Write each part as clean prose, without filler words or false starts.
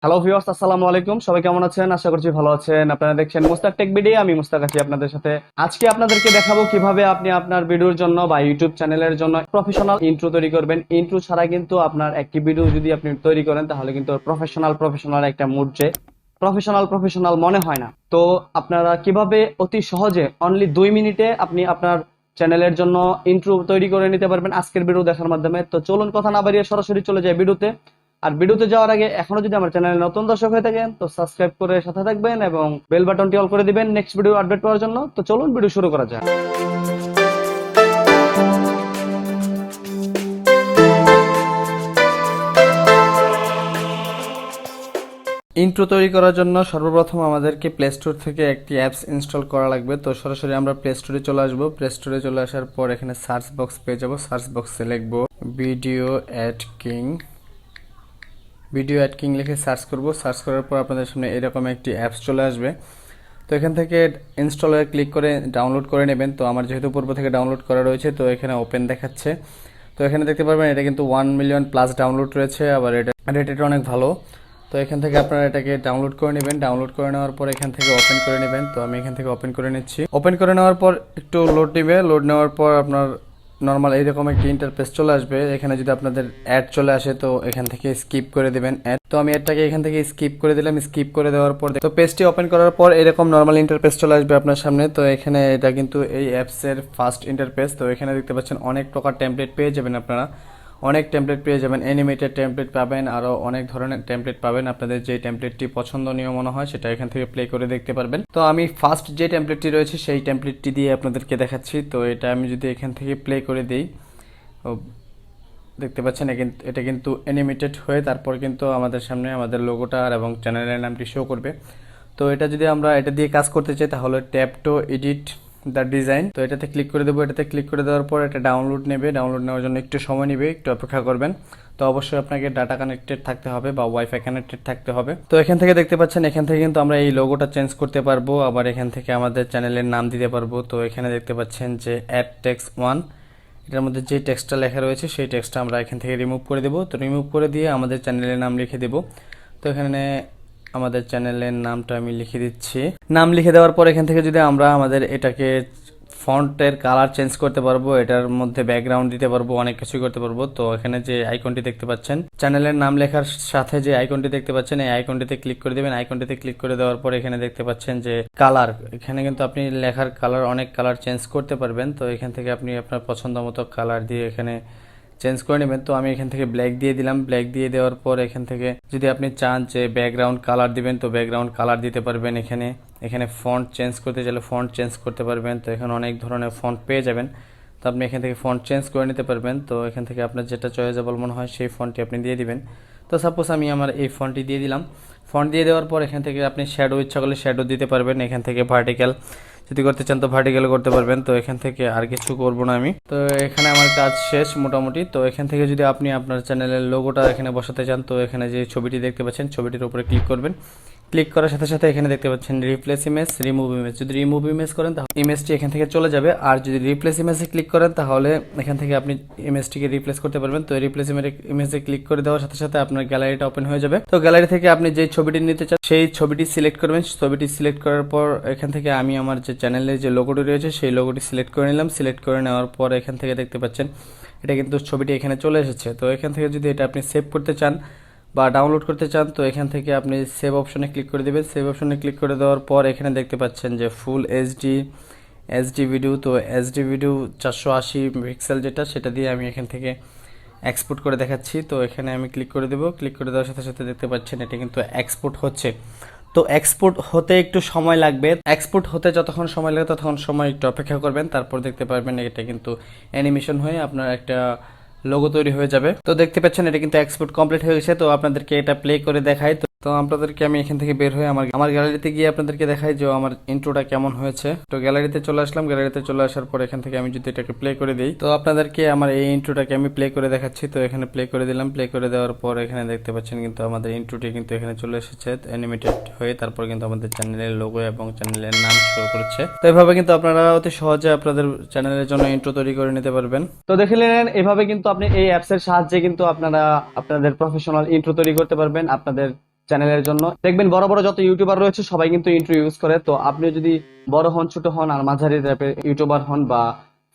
Hello viewers, আসসালামু আলাইকুম। সবাই কেমন আছেন? আশা করছি ভালো আছেন। আপনারা দেখছেন মুস্তাক টেক ভিডিও। আমি মুস্তাক আছি আপনাদের সাথে। আজকে আপনাদেরকে দেখাবো কিভাবে আপনি আপনার ভিডিওর জন্য বা ইউটিউব চ্যানেলের জন্য প্রফেশনাল ইন্ট্রো তৈরি করবেন। ইন্ট্রো ছাড়া কিন্তু আপনার একটি ভিডিও যদি আপনি তৈরি করেন তাহলে কিন্তু প্রফেশনাল একটা মুড যে প্রফেশনাল মনে হয় না। তো আপনারা কিভাবে অতি সহজে অনলি 2 মিনিটে আপনি আপনার চ্যানেলের জন্য ইন্ট্রো তৈরি করে নিতে পারবেন আজকের ভিডিও দেখার মাধ্যমে। তো চলুন কথা না বাড়িয়ে সরাসরি চলে যাই ভিডিওতে। আর ভিডিওতে যাওয়ার আগে এখনো যদি আমার চ্যানেলে নতুন দর্শক হয়ে থাকেন তো সাবস্ক্রাইব করে সাথে থাকবেন এবং বেল বাটনটি অল করে দিবেন নেক্সট ভিডিও আপডেট পাওয়ার জন্য। তো চলুন ভিডিও শুরু করা যাক। ইন্ট্রো তৈরি করার জন্য সর্বপ্রথম আমাদেরকে প্লে স্টোর থেকে একটি অ্যাপস ইনস্টল করা লাগবে। তো সরাসরি আমরা প্লে স্টোরে চলে আসবো। প্লে স্টোরে চলে আসার পর এখানে সার্চ বক্স পেয়ে যাবো। সার্চ বক্সে লিখবো ভিডিও অ্যাড কিং লিখে সার্চ করব। সার্চ করার পর আপনাদের সামনে এরকম একটি অ্যাপস চলে আসবে। তো এখান থেকে ইনস্টলে ক্লিক করে ডাউনলোড করে নেবেন। তো আমার যেহেতু পূর্ব থেকে ডাউনলোড করা রয়েছে তো এখানে ওপেন দেখাচ্ছে। তো এখানে দেখতে পারবেন এটা কিন্তু 1 মিলিয়ন প্লাস ডাউনলোড রয়েছে, আবার এটা রেটেড অনেক ভালো। তো এখান থেকে আপনারা এটাকে ডাউনলোড করে নেবেন। ডাউনলোড করে নেওয়ার পর এখান থেকে ওপেন করে নেবেন। তো আমি এখান থেকে ওপেন করে নিচ্ছি। ওপেন করে নেওয়ার পর একটু লোড নেবে। লোড নেওয়ার পর আপনার নর্মাল এইরকম একটি ইন্টারফেস চলে আসবে। এখানে যদি আপনাদের অ্যাড চলে আসে তো এখান থেকে স্কিপ করে দেবেন অ্যাড। তো আমি অ্যাডটাকে এখান থেকে স্কিপ করে দিলাম। স্কিপ করে দেওয়ার পর তো পেজটি ওপেন করার পর এরকম নর্মাল ইন্টারফেস চলে আসবে আপনার সামনে। তো এখানে এটা কিন্তু এই অ্যাপসের ফার্স্ট ইন্টারফেস। তো এখানে দেখতে পাচ্ছেন অনেক প্রকার টেমপ্লেট পেয়ে যাবেন আপনারা। অনেক টেমপ্লেট পেয়ে যাবেন, অ্যানিমেটেড টেমপ্লেট পাবেন, আরও অনেক ধরনের টেমপ্লেট পাবেন। আপনাদের যে টেমপ্লেটটি পছন্দনীয় মনে হয় সেটা এখান থেকে প্লে করে দেখতে পারবেন। তো আমি ফার্স্ট যে টেমপ্লেটটি রয়েছে সেই টেমপ্লেটটি দিয়ে আপনাদেরকে দেখাচ্ছি। তো এটা আমি যদি এখান থেকে প্লে করে দিই, দেখতে পাচ্ছেন এটা কিন্তু অ্যানিমেটেড হয়ে তারপর কিন্তু আমাদের সামনে আমাদের লোগোটা আর এবং চ্যানেলের নামটি শো করবে। তো এটা যদি আমরা এটা দিয়ে কাজ করতে চাই তাহলে tap two edit the design, তো এটাতে ক্লিক করে দেবো। এটাতে ক্লিক করে দেওয়ার পর এটা ডাউনলোড নেবে। ডাউনলোড নেওয়ার জন্য একটু সময় নেবে, একটু অপেক্ষা করবেন। তো অবশ্যই আপনাকে ডাটা কানেক্টেড থাকতে হবে বা ওয়াইফাই কানেক্টেড থাকতে হবে। তো এখান থেকে দেখতে পাচ্ছেন এখান থেকে কিন্তু আমরা এই লোগোটা চেঞ্জ করতে পারবো, আবার এখান থেকে আমাদের চ্যানেলের নাম দিতে পারবো। তো এখানে দেখতে পাচ্ছেন যে অ্যাড টেক্সট 1, এটার মধ্যে যে টেক্সটটা লেখা রয়েছে সেই টেক্সটটা আমরা এখান থেকে রিমুভ করে দেবো। তো রিমুভ করে দিয়ে আমাদের চ্যানেলের নাম লিখে দেবো। তো এখানে আমাদের চ্যানেলের নামটা আমি লিখে দিচ্ছি। নাম লিখে দেওয়ার পর এখান থেকে যদি আমরা আমাদের এটাকে ফন্টের কালার চেঞ্জ করতে পারবো, এটার মধ্যে ব্যাকগ্রাউন্ড দিতে পারবো, অনেক কিছুই করতে পারবো। তো এখানে যে আইকনটি দেখতে পাচ্ছেন চ্যানেলের নাম লেখার সাথে যে আইকনটি দেখতে পাচ্ছেন এই আইকনটিতে ক্লিক করে দেবেন। আইকনটিতে ক্লিক করে দেওয়ার পর এখানে দেখতে পাচ্ছেন যে কালার, এখানে কিন্তু আপনি লেখার কালার অনেক কালার চেঞ্জ করতে পারবেন। তো এখান থেকে আপনি আপনার পছন্দ মতো কালার দিয়ে এখানে চেঞ্জ করে নেবেন। তো আমি এখান থেকে ব্ল্যাক দিয়ে দিলাম। ব্ল্যাক দিয়ে দেওয়ার পর এখান থেকে যদি আপনি চান যে ব্যাকগ্রাউন্ড কালার দিবেন তো ব্যাকগ্রাউন্ড কালার দিতে পারবেন। এখানে ফন্ট চেঞ্জ করতে চাইলে ফন্ট চেঞ্জ করতে পারবেন। তো এখানে অনেক ধরনের ফন্ট পেয়ে যাবেন। তো আপনি এখান থেকে ফন্ট চেঞ্জ করে নিতে পারবেন। তো এখান থেকে আপনার যেটা চয়েজেবল মনে হয় সেই ফন্টটি আপনি দিয়ে দিবেন। তো সাপোজ আমি আমার এই ফন্টটি দিয়ে দিলাম। ফন্ট দিয়ে দেওয়ার পর এখান থেকে আপনি শ্যাডো ইচ্ছা করলে শ্যাডো দিতে পারবেন। এখান থেকে ভার্টিক্যাল যদি করতে চান তো ভার্টিক্যাল করতে পারবেন। তো এখান থেকে আর কিছু করব না আমি। তো এখানে আমার কাজ শেষ মোটামুটি। তো এখান থেকে যদি আপনি আপনার চ্যানেলের লোগোটা এখানে বসাতে চান তো এখানে যে ছবিটি দেখতে পাচ্ছেন ছবিটির উপরে ক্লিক করবেন। ক্লিক করার সাথে সাথে এখানে দেখতে পাচ্ছেন রিপ্লেস ইমেজ, রিমুভ ইমেজ। যদি রিমুভ ইমেজ করেন তাহলে ইমেজটি এখান থেকে চলে যাবে, আর যদি রিপ্লেস ইমেজে ক্লিক করেন তাহলে এখান থেকে আপনি ইমেজটিকে রিপ্লেস করতে পারবেন। তো রিপ্লেস ইমেজে ক্লিক করে দেওয়ার সাথে সাথে আপনার গ্যালারিটা ওপেন হয়ে যাবে। তো গ্যালারি থেকে আপনি যে ছবিটি নিতে চান সেই ছবিটি সিলেক্ট করবেন। ছবিটি সিলেক্ট করার পর এখান থেকে আমি আমার যে চ্যানেলের যে লোগোটি রয়েছে সেই লোগোটি সিলেক্ট করে নিলাম। সিলেক্ট করে নেওয়ার পর এখান থেকে দেখতে পাচ্ছেন এটা কিন্তু ছবিটি এখানে চলে এসেছে। তো এখান থেকে যদি এটা আপনি সেভ করতে চান বা ডাউনলোড করতে চান তো এখান থেকে আপনি সেভ অপশনে ক্লিক করে দেবেন। সেভ অপশনে ক্লিক করে দেওয়ার পর এখানে দেখতে পাচ্ছেন যে ফুল এইচডি ভিডিও। তো এইচডি ভিডিও 480 পিক্সেল যেটা সেটা দিয়ে আমি এখান থেকে এক্সপোর্ট করে দেখাচ্ছি। তো এখানে আমি ক্লিক করে দেবো। ক্লিক করে দেওয়ার সাথে সাথে দেখতে পাচ্ছেন এটা কিন্তু এক্সপোর্ট হচ্ছে। তো এক্সপোর্ট হতে একটু সময় লাগবে। এক্সপোর্ট হতে যতক্ষণ সময় লাগে ততক্ষণ সময় একটু অপেক্ষা করবেন, তারপর দেখতে পারবেন এটা কিন্তু অ্যানিমেশন হয়ে আপনার একটা লোগো তৈরি হয়ে যাবে। তো দেখতে পাচ্ছেন এটা কিন্তু এক্সপোর্ট কমপ্লিট হয়ে গেছে। তো আপনাদেরকে এটা প্লে করে দেখাই। তো আপনাদেরকে আমি এখান থেকে বের হয়ে আমার গ্যালারিতে গিয়ে আপনাদেরকে দেখাই যে আমার ইন্ট্রোটা কেমন হয়েছে। তো গ্যালারিতে চলে আসলাম। গ্যালারিতে চলে আসার পর এখান থেকে আমি যদি এটাকে প্লে করে দিই তো আপনাদেরকে আমার এই ইন্ট্রোটাকে আমি প্লে করে দেখাচ্ছি। তো এখানে প্লে করে দিলাম। প্লে করে দেওয়ার পর এখানে দেখতে পাচ্ছেন কিন্তু আমাদের ইন্ট্রোটি কিন্তু এখানে চলে এসেছে অ্যানিমেটেড হয়ে, তারপর কিন্তু আমাদের চ্যানেলের লোগো এবং চ্যানেলের নাম শো করছে। তো এভাবে কিন্তু আপনারা অতি সহজে আপনাদের চ্যানেলের জন্য ইন্ট্রো তৈরি করে নিতে পারবেন। তো দেখে নিলেন এভাবে কিন্তু আপনি এই অ্যাপসের সাহায্যে কিন্তু আপনারা আপনাদের প্রফেশনাল ইন্ট্রো তৈরি করতে পারবেন আপনাদের চ্যানেলের জন্য। দেখবেন বড় বড় যত ইউটিউবার রয়েছে সবাই কিন্তু ইন্ট্রো ইউজ করে। তো আপনি যদি বড় হন, ছোট হন আর মাঝারি টাইপের ইউটিউবার হন বা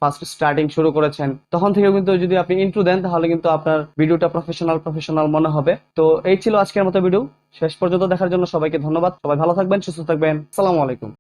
ফার্স্ট স্টার্টিং শুরু করেছেন, তখন থেকেও কিন্তু যদি আপনি ইন্ট্রো দেন তাহলে কিন্তু আপনার ভিডিওটা প্রফেশনাল মনে হবে। তো এই ছিল আজকের মতো ভিডিও। শেষ পর্যন্ত দেখার জন্য সবাইকে ধন্যবাদ। সবাই ভালো থাকবেন, সুস্থ থাকবেন। আসসালামু আলাইকুম।